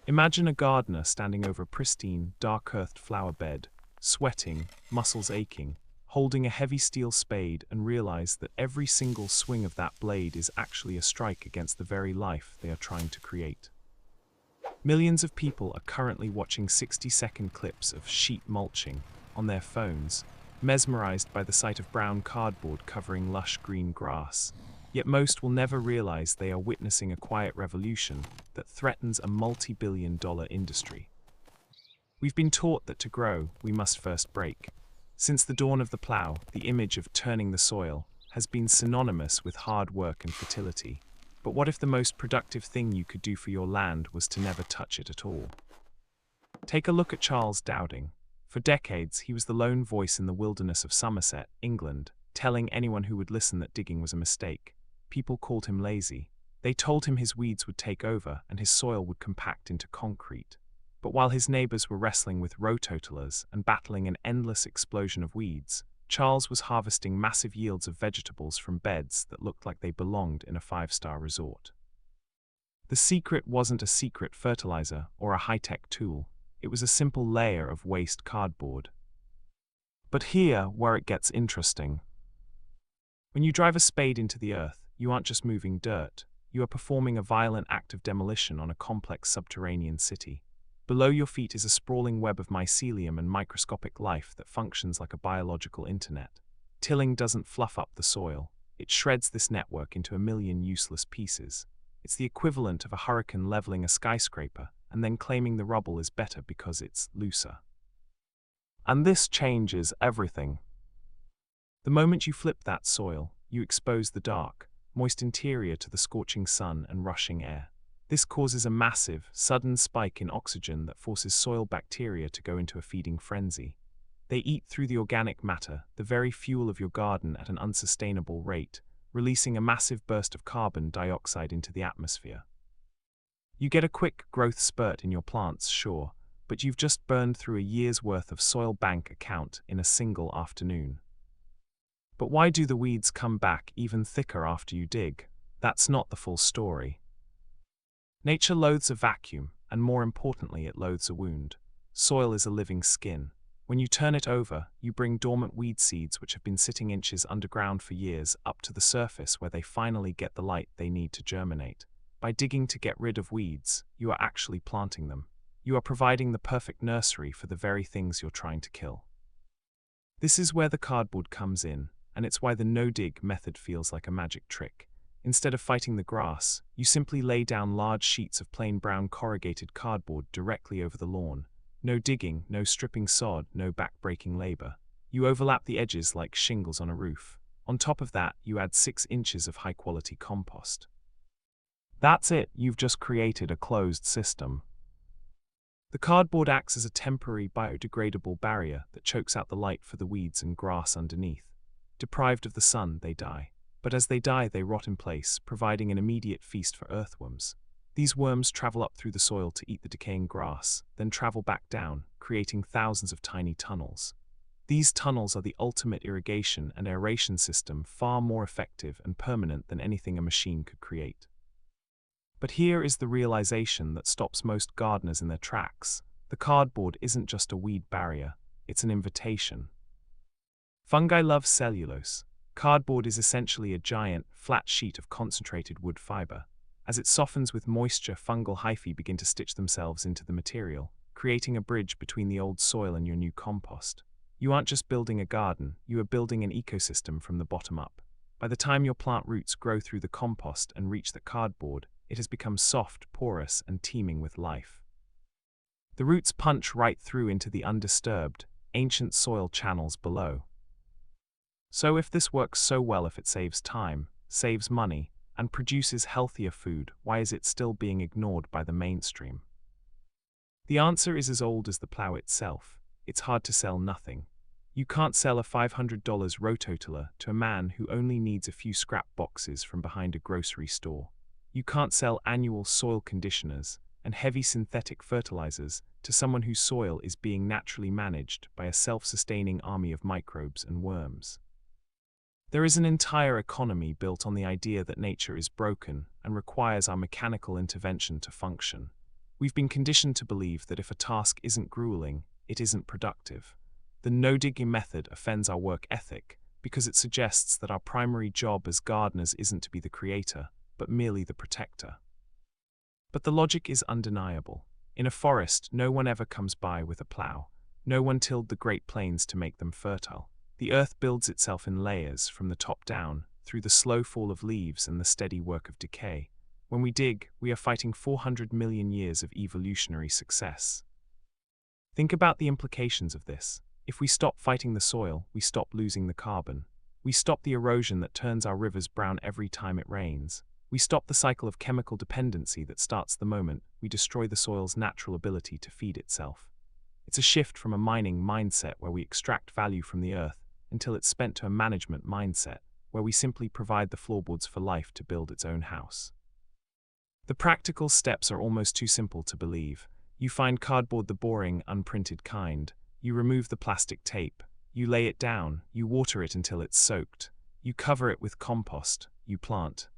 Imagine a gardener standing over a pristine, dark-earthed flower bed, sweating, muscles aching, holding a heavy steel spade and realize that every single swing of that blade is actually a strike against the very life they are trying to create. Millions of people are currently watching 60-second clips of sheet mulching on their phones, mesmerized by the sight of brown cardboard covering lush green grass. Yet most will never realize they are witnessing a quiet revolution that threatens a multi-billion-dollar industry. We've been taught that to grow, we must first break. Since the dawn of the plow, the image of turning the soil has been synonymous with hard work and fertility. But what if the most productive thing you could do for your land was to never touch it at all? Take a look at Charles Dowding. For decades, he was the lone voice in the wilderness of Somerset, England, telling anyone who would listen that digging was a mistake. People called him lazy. They told him his weeds would take over and his soil would compact into concrete. But while his neighbors were wrestling with rototillers and battling an endless explosion of weeds, Charles was harvesting massive yields of vegetables from beds that looked like they belonged in a five-star resort. The secret wasn't a secret fertilizer or a high-tech tool. It was a simple layer of waste cardboard. But here, where it gets interesting. When you drive a spade into the earth, you aren't just moving dirt. You are performing a violent act of demolition on a complex subterranean city. Below your feet is a sprawling web of mycelium and microscopic life that functions like a biological internet. Tilling doesn't fluff up the soil. It shreds this network into a million useless pieces. It's the equivalent of a hurricane leveling a skyscraper and then claiming the rubble is better because it's looser. And this changes everything. The moment you flip that soil, you expose the dark, moist interior to the scorching sun and rushing air. This causes a massive, sudden spike in oxygen that forces soil bacteria to go into a feeding frenzy. They eat through the organic matter, the very fuel of your garden, at an unsustainable rate, releasing a massive burst of carbon dioxide into the atmosphere. You get a quick growth spurt in your plants, sure, but you've just burned through a year's worth of soil bank account in a single afternoon. But why do the weeds come back even thicker after you dig? That's not the full story. Nature loathes a vacuum, and more importantly, it loathes a wound. Soil is a living skin. When you turn it over, you bring dormant weed seeds which have been sitting inches underground for years up to the surface where they finally get the light they need to germinate. By digging to get rid of weeds, you are actually planting them. You are providing the perfect nursery for the very things you're trying to kill. This is where the cardboard comes in, and it's why the no-dig method feels like a magic trick. Instead of fighting the grass, you simply lay down large sheets of plain brown corrugated cardboard directly over the lawn. No digging, no stripping sod, no back-breaking labor. You overlap the edges like shingles on a roof. On top of that, you add 6 inches of high-quality compost. That's it, you've just created a closed system. The cardboard acts as a temporary biodegradable barrier that chokes out the light for the weeds and grass underneath. Deprived of the sun, they die. But as they die, they rot in place, providing an immediate feast for earthworms. These worms travel up through the soil to eat the decaying grass, then travel back down, creating thousands of tiny tunnels. These tunnels are the ultimate irrigation and aeration system, far more effective and permanent than anything a machine could create. But here is the realization that stops most gardeners in their tracks. The cardboard isn't just a weed barrier, it's an invitation. Fungi love cellulose. Cardboard is essentially a giant, flat sheet of concentrated wood fiber. As it softens with moisture, fungal hyphae begin to stitch themselves into the material, creating a bridge between the old soil and your new compost. You aren't just building a garden, you are building an ecosystem from the bottom up. By the time your plant roots grow through the compost and reach the cardboard, it has become soft, porous, and teeming with life. The roots punch right through into the undisturbed, ancient soil channels below. So if this works so well, if it saves time, saves money, and produces healthier food, why is it still being ignored by the mainstream? The answer is as old as the plow itself. It's hard to sell nothing. You can't sell a $500 rototiller to a man who only needs a few scrap boxes from behind a grocery store. You can't sell annual soil conditioners and heavy synthetic fertilizers to someone whose soil is being naturally managed by a self-sustaining army of microbes and worms. There is an entire economy built on the idea that nature is broken and requires our mechanical intervention to function. We've been conditioned to believe that if a task isn't grueling, it isn't productive. The no-digging method offends our work ethic because it suggests that our primary job as gardeners isn't to be the creator, but merely the protector. But the logic is undeniable. In a forest, no one ever comes by with a plow. No one tilled the Great Plains to make them fertile. The earth builds itself in layers from the top down, through the slow fall of leaves and the steady work of decay. When we dig, we are fighting 400 million years of evolutionary success. Think about the implications of this. If we stop fighting the soil, we stop losing the carbon. We stop the erosion that turns our rivers brown every time it rains. We stop the cycle of chemical dependency that starts the moment we destroy the soil's natural ability to feed itself. It's a shift from a mining mindset where we extract value from the earth until it's spent to a management mindset where we simply provide the floorboards for life to build its own house. The practical steps are almost too simple to believe. You find cardboard, the boring, unprinted kind. You remove the plastic tape. You lay it down. You water it until it's soaked. You cover it with compost. You plant.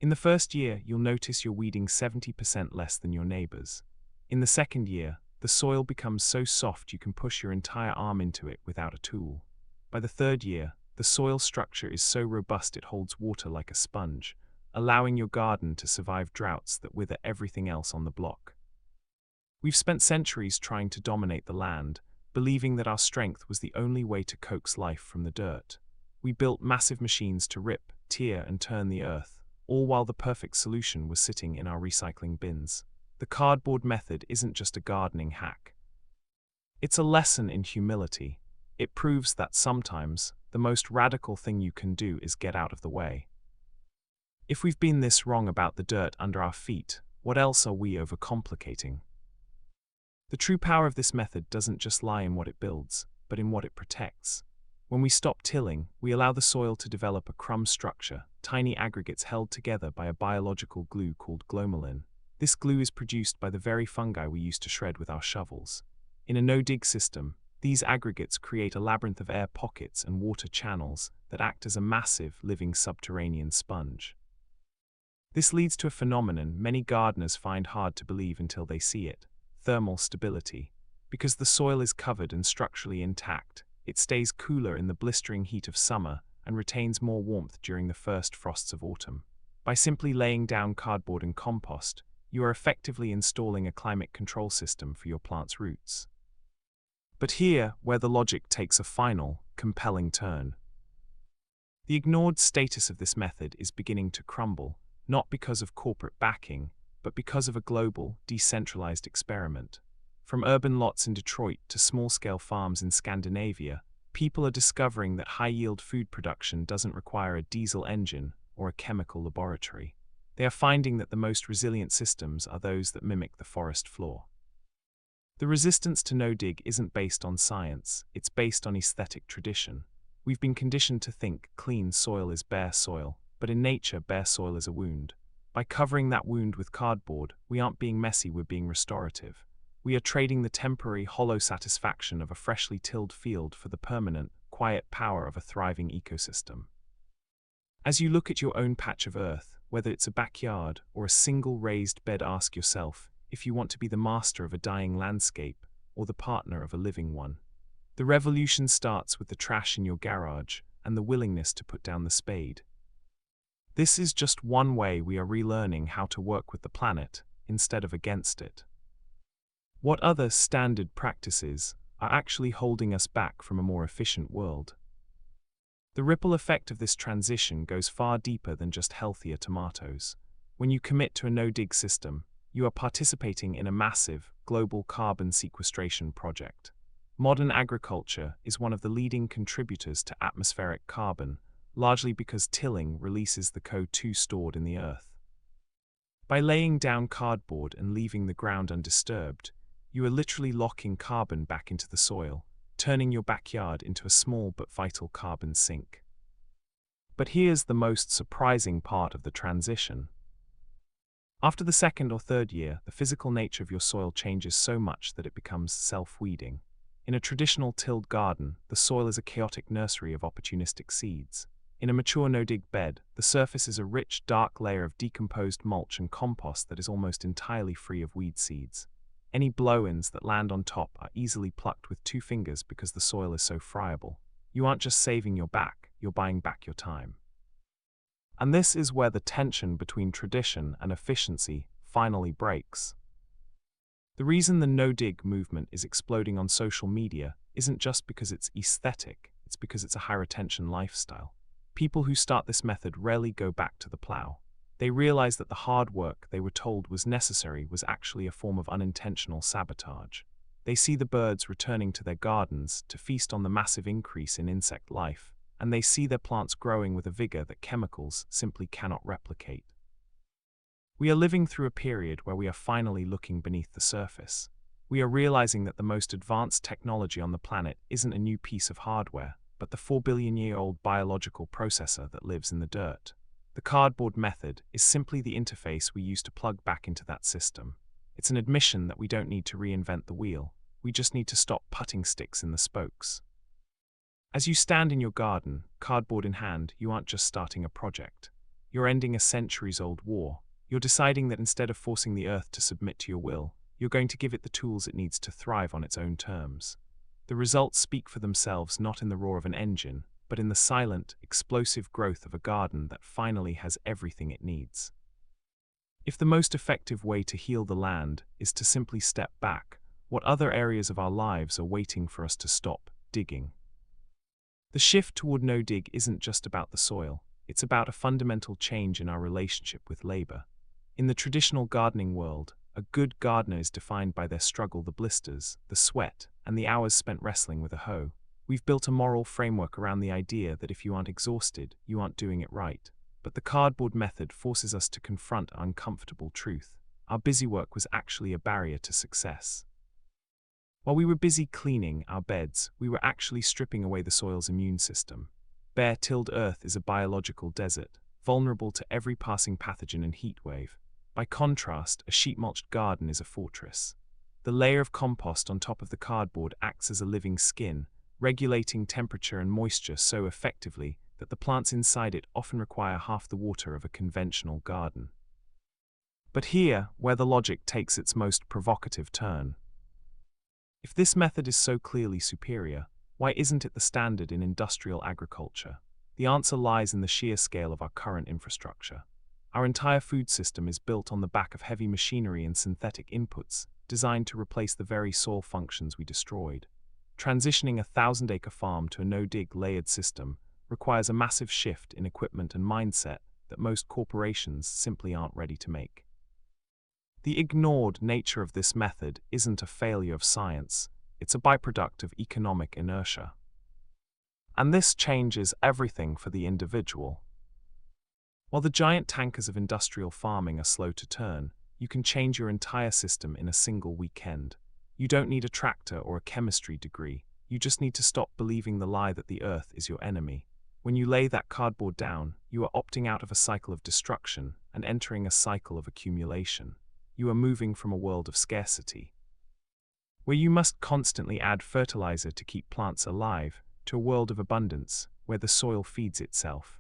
In the first year, you'll notice you're weeding 70% less than your neighbors. In the second year, the soil becomes so soft you can push your entire arm into it without a tool. By the third year, the soil structure is so robust it holds water like a sponge, allowing your garden to survive droughts that wither everything else on the block. We've spent centuries trying to dominate the land, believing that our strength was the only way to coax life from the dirt. We built massive machines to rip, tear, and turn the earth, all while the perfect solution was sitting in our recycling bins. The cardboard method isn't just a gardening hack. It's a lesson in humility. It proves that sometimes the most radical thing you can do is get out of the way. If we've been this wrong about the dirt under our feet, what else are we overcomplicating? The true power of this method doesn't just lie in what it builds, but in what it protects. When we stop tilling, we allow the soil to develop a crumb structure, tiny aggregates held together by a biological glue called glomalin. This glue is produced by the very fungi we used to shred with our shovels. In a no-dig system, these aggregates create a labyrinth of air pockets and water channels that act as a massive, living subterranean sponge. This leads to a phenomenon many gardeners find hard to believe until they see it: thermal stability. Because the soil is covered and structurally intact, it stays cooler in the blistering heat of summer and retains more warmth during the first frosts of autumn. By simply laying down cardboard and compost, you are effectively installing a climate control system for your plant's roots. But here, where the logic takes a final, compelling turn. The ignored status of this method is beginning to crumble, not because of corporate backing, but because of a global, decentralized experiment. From urban lots in Detroit to small-scale farms in Scandinavia, people are discovering that high-yield food production doesn't require a diesel engine or a chemical laboratory. They are finding that the most resilient systems are those that mimic the forest floor. The resistance to no-dig isn't based on science, it's based on aesthetic tradition. We've been conditioned to think clean soil is bare soil, but in nature, bare soil is a wound. By covering that wound with cardboard, we aren't being messy, we're being restorative. We are trading the temporary, hollow satisfaction of a freshly tilled field for the permanent, quiet power of a thriving ecosystem. As you look at your own patch of earth, whether it's a backyard or a single raised bed, ask yourself if you want to be the master of a dying landscape or the partner of a living one. The revolution starts with the trash in your garage and the willingness to put down the spade. This is just one way we are relearning how to work with the planet instead of against it. What other standard practices are actually holding us back from a more efficient world? The ripple effect of this transition goes far deeper than just healthier tomatoes. When you commit to a no-dig system, you are participating in a massive, global carbon sequestration project. Modern agriculture is one of the leading contributors to atmospheric carbon, largely because tilling releases the CO2 stored in the earth. By laying down cardboard and leaving the ground undisturbed, you are literally locking carbon back into the soil, turning your backyard into a small but vital carbon sink. But here's the most surprising part of the transition. After the second or third year, the physical nature of your soil changes so much that it becomes self-weeding. In a traditional tilled garden, the soil is a chaotic nursery of opportunistic seeds. In a mature no-dig bed, the surface is a rich, dark layer of decomposed mulch and compost that is almost entirely free of weed seeds. Any blow-ins that land on top are easily plucked with 2 fingers because the soil is so friable. You aren't just saving your back, you're buying back your time. And this is where the tension between tradition and efficiency finally breaks. The reason the no-dig movement is exploding on social media isn't just because it's aesthetic, it's because it's a high-retention lifestyle. People who start this method rarely go back to the plow. They realize that the hard work they were told was necessary was actually a form of unintentional sabotage. They see the birds returning to their gardens to feast on the massive increase in insect life, and they see their plants growing with a vigor that chemicals simply cannot replicate. We are living through a period where we are finally looking beneath the surface. We are realizing that the most advanced technology on the planet isn't a new piece of hardware, but the 4-billion-year-old biological processor that lives in the dirt. The cardboard method is simply the interface we use to plug back into that system. It's an admission that we don't need to reinvent the wheel, we just need to stop putting sticks in the spokes. As you stand in your garden, cardboard in hand, you aren't just starting a project. You're ending a centuries-old war. You're deciding that instead of forcing the earth to submit to your will, you're going to give it the tools it needs to thrive on its own terms. The results speak for themselves not in the roar of an engine, but in the silent, explosive growth of a garden that finally has everything it needs. If the most effective way to heal the land is to simply step back, what other areas of our lives are waiting for us to stop digging? The shift toward no-dig isn't just about the soil, it's about a fundamental change in our relationship with labor. In the traditional gardening world, a good gardener is defined by their struggle, the blisters, the sweat, and the hours spent wrestling with a hoe. We've built a moral framework around the idea that if you aren't exhausted, you aren't doing it right. But the cardboard method forces us to confront an uncomfortable truth. Our busy work was actually a barrier to success. While we were busy cleaning our beds, we were actually stripping away the soil's immune system. Bare-tilled earth is a biological desert, vulnerable to every passing pathogen and heat wave. By contrast, a sheet-mulched garden is a fortress. The layer of compost on top of the cardboard acts as a living skin, regulating temperature and moisture so effectively that the plants inside it often require half the water of a conventional garden. But here, where the logic takes its most provocative turn. If this method is so clearly superior, why isn't it the standard in industrial agriculture? The answer lies in the sheer scale of our current infrastructure. Our entire food system is built on the back of heavy machinery and synthetic inputs, designed to replace the very soil functions we destroyed. Transitioning a 1,000-acre farm to a no-dig layered system requires a massive shift in equipment and mindset that most corporations simply aren't ready to make. The ignored nature of this method isn't a failure of science, it's a byproduct of economic inertia. And this changes everything for the individual. While the giant tankers of industrial farming are slow to turn, you can change your entire system in a single weekend. You don't need a tractor or a chemistry degree, you just need to stop believing the lie that the earth is your enemy. When you lay that cardboard down, you are opting out of a cycle of destruction and entering a cycle of accumulation. You are moving from a world of scarcity, where you must constantly add fertilizer to keep plants alive, to a world of abundance, where the soil feeds itself.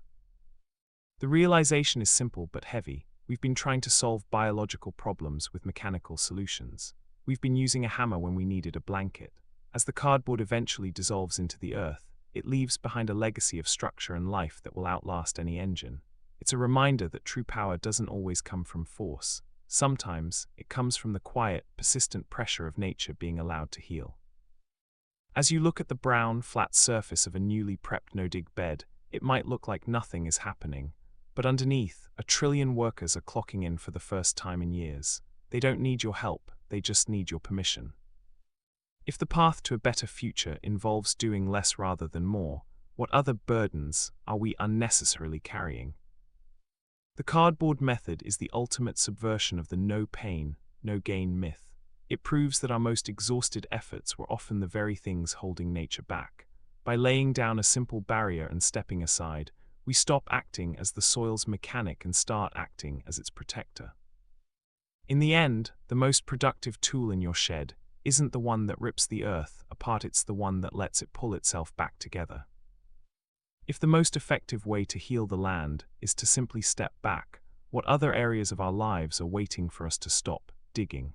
The realization is simple but heavy. We've been trying to solve biological problems with mechanical solutions. We've been using a hammer when we needed a blanket. As the cardboard eventually dissolves into the earth, it leaves behind a legacy of structure and life that will outlast any engine. It's a reminder that true power doesn't always come from force. Sometimes, it comes from the quiet, persistent pressure of nature being allowed to heal. As you look at the brown, flat surface of a newly prepped no-dig bed, it might look like nothing is happening. But underneath, 1 trillion workers are clocking in for the first time in years. They don't need your help, they just need your permission. If the path to a better future involves doing less rather than more, what other burdens are we unnecessarily carrying? The cardboard method is the ultimate subversion of the no pain, no gain myth. It proves that our most exhausted efforts were often the very things holding nature back. By laying down a simple barrier and stepping aside, we stop acting as the soil's mechanic and start acting as its protector. In the end, the most productive tool in your shed isn't the one that rips the earth apart, it's the one that lets it pull itself back together. If the most effective way to heal the land is to simply step back, what other areas of our lives are waiting for us to stop digging?